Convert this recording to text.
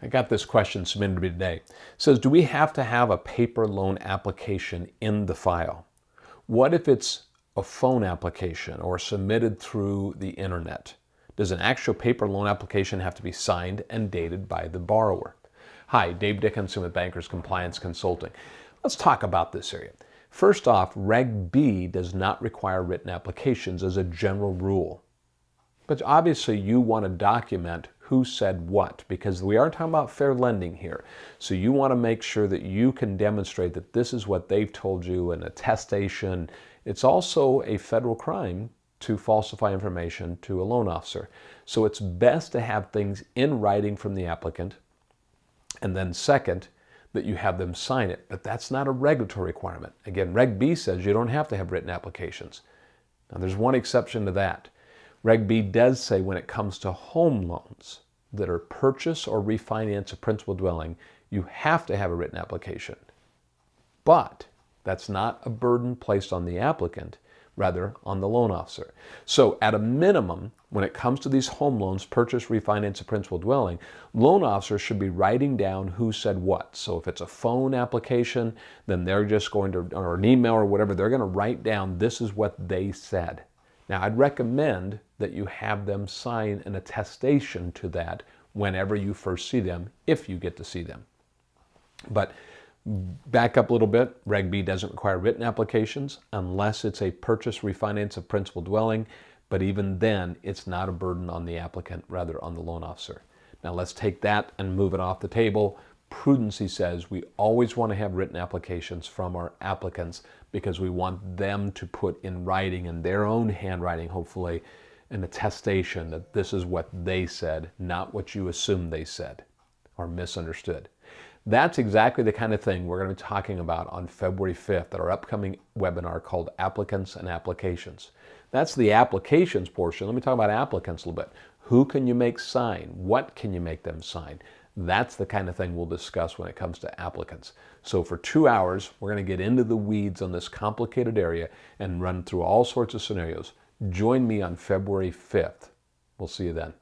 I got this question submitted to me today. It says, do we have to have a paper loan application in the file? What if it's a phone application or submitted through the internet? Does an actual paper loan application have to be signed and dated by the borrower? Hi, Dave Dickinson with Bankers Compliance Consulting. Let's talk about this area. First off, Reg B does not require written applications as a general rule. But obviously you want to document who said what, because we are talking about fair lending here. So you want to make sure that you can demonstrate that this is what they've told you, an attestation. It's also a federal crime to falsify information to a loan officer. So it's best to have things in writing from the applicant, and then second, that you have them sign it. But that's not a regulatory requirement. Again, Reg B says you don't have to have written applications. Now there's one exception to that. Reg B does say when it comes to home loans that are purchase or refinance a principal dwelling, you have to have a written application. But that's not a burden placed on the applicant, rather on the loan officer. So at a minimum, when it comes to these home loans, purchase, refinance a principal dwelling, loan officers should be writing down who said what. So if it's a phone application, then they're just going to, or an email or whatever, they're going to write down this is what they said. Now, I'd recommend that you have them sign an attestation to that whenever you first see them, if you get to see them. But back up a little bit, Reg B doesn't require written applications unless it's a purchase, refinance of principal dwelling, but even then, it's not a burden on the applicant, rather on the loan officer. Now let's take that and move it off the table. Prudency says we always want to have written applications from our applicants because we want them to put in writing, in their own handwriting, hopefully, an attestation that this is what they said, not what you assume they said or misunderstood. That's exactly the kind of thing we're going to be talking about on February 5th at our upcoming webinar called Applicants and Applications. That's the applications portion. Let me talk about applicants a little bit. Who can you make sign? What can you make them sign? That's the kind of thing we'll discuss when it comes to applicants. So for 2 hours, we're going to get into the weeds on this complicated area and run through all sorts of scenarios. Join me on February 5th. We'll see you then.